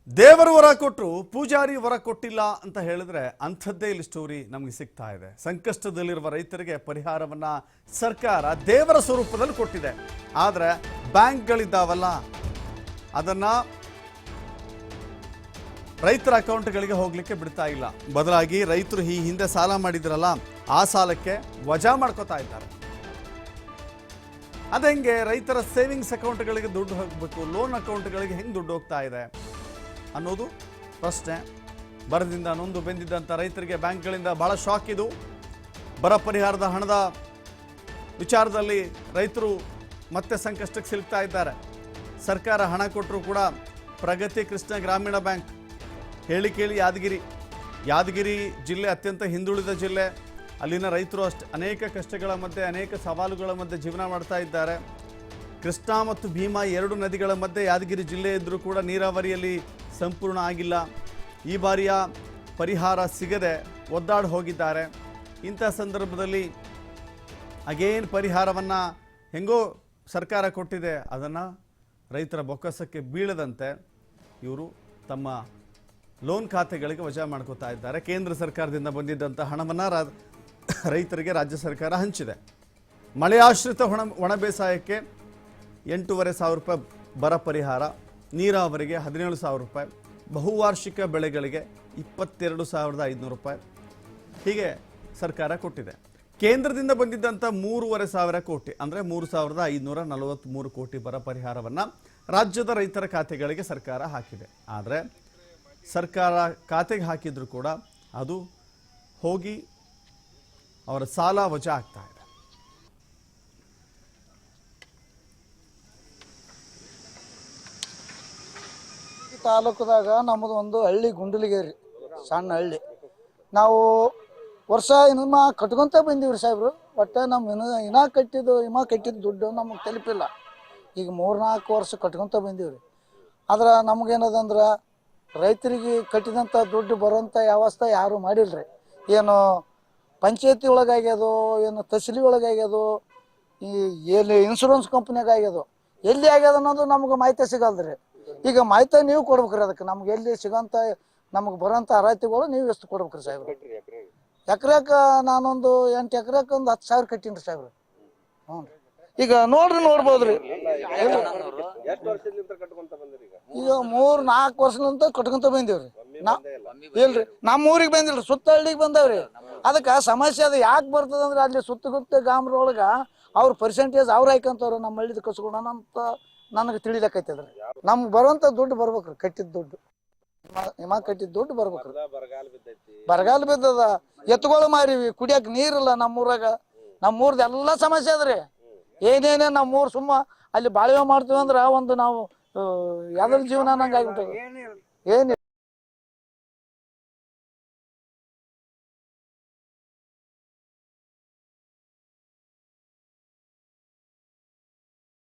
ದೇವರು ವರ ಕೊಟ್ಟರು ಪೂಜಾರಿ ವರ ಕೊಟ್ಟಿಲ್ಲ ಅಂತ ಹೇಳಿದ್ರೆ ಅಂಥದ್ದೇ ಇಲ್ಲಿ ಸ್ಟೋರಿ ನಮಗೆ ಸಿಗ್ತಾ ಇದೆ. ಸಂಕಷ್ಟದಲ್ಲಿರುವ ರೈತರಿಗೆ ಪರಿಹಾರವನ್ನ ಸರ್ಕಾರ ದೇವರ ಸ್ವರೂಪದಲ್ಲಿ ಕೊಟ್ಟಿದೆ. ಆದರೆ ಬ್ಯಾಂಕ್ಗಳಿದ್ದಾವಲ್ಲ ಅದನ್ನ ರೈತರ ಅಕೌಂಟ್ಗಳಿಗೆ ಹೋಗ್ಲಿಕ್ಕೆ ಬಿಡ್ತಾ ಇಲ್ಲ. ಬದಲಾಗಿ ರೈತರು ಈ ಹಿಂದೆ ಸಾಲ ಮಾಡಿದ್ರಲ್ಲ ಆ ಸಾಲಕ್ಕೆ ವಜಾ ಮಾಡ್ಕೋತಾ ಇದ್ದಾರೆ. ಅದಂಗೆ ರೈತರ ಸೇವಿಂಗ್ಸ್ ಅಕೌಂಟ್ಗಳಿಗೆ ದುಡ್ಡು ಹೋಗಬೇಕು, ಲೋನ್ ಅಕೌಂಟ್ಗಳಿಗೆ ಹೆಂಗೆ ದುಡ್ಡು ಹೋಗ್ತಾ ಇದೆ ಅನ್ನೋದು ಪ್ರಶ್ನೆ. ಬರದಿಂದ ನೊಂದು ಬೆಂದಿದ್ದಂಥ ರೈತರಿಗೆ ಬ್ಯಾಂಕ್ಗಳಿಂದ ಬಹಳ ಶಾಕ್ ಇದು. ಬರ ಪರಿಹಾರದ ಹಣದ ವಿಚಾರದಲ್ಲಿ ರೈತರು ಮತ್ತೆ ಸಂಕಷ್ಟಕ್ಕೆ ಸಿಲುಕ್ತಾ ಇದ್ದಾರೆ. ಸರ್ಕಾರ ಹಣ ಕೊಟ್ಟರೂ ಕೂಡ ಪ್ರಗತಿ ಕೃಷ್ಣ ಗ್ರಾಮೀಣ ಬ್ಯಾಂಕ್ ಹೇಳಿ ಕೇಳಿ ಯಾದಗಿರಿ ಜಿಲ್ಲೆ ಅತ್ಯಂತ ಹಿಂದುಳಿದ ಜಿಲ್ಲೆ. ಅಲ್ಲಿನ ರೈತರು ಅನೇಕ ಕಷ್ಟಗಳ ಮಧ್ಯೆ ಅನೇಕ ಸವಾಲುಗಳ ಮಧ್ಯೆ ಜೀವನ ಮಾಡ್ತಾ ಇದ್ದಾರೆ. ಕೃಷ್ಣಾ ಮತ್ತು ಭೀಮಾ ಎರಡು ನದಿಗಳ ಮಧ್ಯೆ ಯಾದಗಿರಿ ಜಿಲ್ಲೆ ಇದ್ದರೂ ಕೂಡ ನೀರಾವರಿಯಲ್ಲಿ ಸಂಪೂರ್ಣ ಆಗಿಲ್ಲ. ಈ ಬಾರಿಯ ಪರಿಹಾರ ಸಿಗದೆ ಒದ್ದಾಡಿ ಹೋಗಿದ್ದಾರೆ. ಇಂಥ ಸಂದರ್ಭದಲ್ಲಿ ಅಗೇನ್ ಪರಿಹಾರವನ್ನು ಹೆಂಗೋ ಸರ್ಕಾರ ಕೊಟ್ಟಿದೆ, ಅದನ್ನು ರೈತರ ಬೊಕ್ಕಸಕ್ಕೆ ಬೀಳದಂತೆ ಇವರು ತಮ್ಮ ಲೋನ್ ಖಾತೆಗಳಿಗೆ ವಜಾ ಮಾಡ್ಕೋತಾ ಇದ್ದಾರೆ. ಕೇಂದ್ರ ಸರ್ಕಾರದಿಂದ ಬಂದಿದ್ದಂಥ ಹಣವನ್ನು ರೈತರಿಗೆ ರಾಜ್ಯ ಸರ್ಕಾರ ಹಂಚಿದೆ. ಮಳೆಯಾಶ್ರಿತ ಒಣ ಬೇಸಾಯಕ್ಕೆ 8,500 ರೂಪಾಯಿ ಬರ ಪರಿಹಾರ, ನೀರಾವರಿಗೆ 17,000 ರೂಪಾಯಿ, ಬಹುವಾರ್ಷಿಕ ಬೆಳೆಗಳಿಗೆ 22,500 ರೂಪಾಯಿ ಹೀಗೆ ಸರ್ಕಾರ ಕೊಟ್ಟಿದೆ. ಕೇಂದ್ರದಿಂದ ಬಂದಿದ್ದಂಥ 3,500 ಕೋಟಿ ಅಂದರೆ 3,543 ಕೋಟಿ ಬರ ಪರಿಹಾರವನ್ನು ರಾಜ್ಯದ ರೈತರ ಖಾತೆಗಳಿಗೆ ಸರ್ಕಾರ ಹಾಕಿದೆ. ಆದರೆ ಸರ್ಕಾರ ಖಾತೆಗೆ ಹಾಕಿದರೂ ಕೂಡ ಅದು ಹೋಗಿ ಅವರ ಸಾಲ ವಜಾ ಆಗ್ತಾ ಇದೆ. ತಾಲೂಕದಾಗ ನಮ್ಮದು ಒಂದು ಹಳ್ಳಿ ಗುಂಡಲಿಗೇರಿ, ಸಣ್ಣ ಹಳ್ಳಿ. ನಾವು ವರ್ಷ ಇನ್ನು ಕಟ್ಕೊಂತ ಬಂದೀವ್ರಿ ಸಾಹೇಬ್ರು. ಒಟ್ಟು ನಮ್ಮ ಇನ್ನ ಕಟ್ಟಿದ್ದು ದುಡ್ಡು ನಮಗೆ ತಲುಪಿಲ್ಲ. ಈಗ 3-4 ವರ್ಷ ಕಟ್ಕೊಂತ ಬಂದೀವ್ರಿ. ಆದ್ರೆ ನಮಗೇನದಂದ್ರೆ ರೈತರಿಗೆ ಕಟ್ಟಿದಂಥ ದುಡ್ಡು ಬರೋಂಥ ವ್ಯವಸ್ಥೆ ಯಾರೂ ಮಾಡಿಲ್ರಿ. ಏನು ಪಂಚಾಯತಿ ಒಳಗಾಗ್ಯದೋ, ಏನು ತಹಸೀಲಿ ಒಳಗಾಗ್ಯದೋ, ಈ ಎಲ್ಲಿ ಇನ್ಶೂರೆನ್ಸ್ ಕಂಪ್ನಿಯಾಗ ಆಗ್ಯದೋ, ಎಲ್ಲಿ ಆಗ್ಯದ ಅನ್ನೋದು ನಮ್ಗೆ ಮಾಹಿತಿ ಸಿಗಲ್ದ್ರಿ. ಈಗ ಮಾಹಿತಿ ನೀವು ಕೊಡ್ಬೇಕ್ರಿ. ಅದಕ್ಕೆ ನಮ್ಗೆ ಎಲ್ಲಿ ಸಿಗೋಂಥ ನಮಗೆ ಬರೋಂಥ ಅರ್ಹತೆಗಳು ನೀವು ಎಷ್ಟು ಕೊಡ್ಬೇಕ್ರಿ ಸಾಹೇಬ್ರು? ಎಕರೆಕ್ಕೆ ನಾನೊಂದು 8 ಎಕರೆಕ್ಕೆ ಒಂದು 10,000 ಕಟ್ಟೀನಿ ರೀ ಸಾಹೇಬ್ರು. ಹ್ಞೂ ರೀ. ಈಗ ನೋಡ್ಬೋದ್ರಿ. ಈಗ 3-4 ವರ್ಷದಿಂದ ಕಟ್ಕೊಂತ ಬಂದೀವ್ರಿ. ಇಲ್ರಿ, ನಮ್ಮ ಊರಿಗೆ ಬಂದಿಲ್ರಿ, ಸುತ್ತ ಹಳ್ಳಿಗೆ ಬಂದವ್ರಿ. ಅದಕ್ಕೆ ಸಮಸ್ಯೆ ಅದು ಯಾಕೆ ಬರ್ತದಂದ್ರೆ ಅಲ್ಲಿ ಸುತ್ತ ಗ್ರಾಮದೊಳಗೆ ಅವ್ರ ಪರ್ಸೆಂಟೇಜ್ ಅವ್ರು ಹಾಕಂತವ್ರು ನಮ್ಮ ಹಳ್ಳಿದ ಕಸ್ಕೊಳೋಣ ಅಂತ ನನಗೆ ತಿಳಿಲಕ್ಕೈತದ್ರಿ. ನಮ್ಗೆ ಬರೋಂಥ ದುಡ್ಡು ಬರ್ಬೇಕ್ರಿ, ಕಟ್ಟಿದ ದುಡ್ಡು, ಹಿಮ ಕಟ್ಟಿದ ದುಡ್ಡು ಬರ್ಬೇಕ್ರಿ. ಬರಗಾಲ ಬಿದ್ದದ, ಎತ್ತುಗಳು ಮಾರಿವಿ, ಕುಡಿಯಕ್ಕೆ ನೀರಿಲ್ಲ ನಮ್ಮೂರಾಗ. ನಮ್ಮೂರ್ದು ಎಲ್ಲ ಸಮಸ್ಯೆ ಅದ್ರಿ. ಏನೇನೇ ನಮ್ಮೂರು ಸುಮ್ಮ ಅಲ್ಲಿ ಬಾಳ್ವೆ ಮಾಡ್ತೀವಿ ಅಂದ್ರೆ ಒಂದು ನಾವು ಯಾವ್ದ್ರ ಜೀವನ ನಂಗೆ ಆಗ್ಬಿಟ್ಟದ. ಏನಿಲ್ಲ.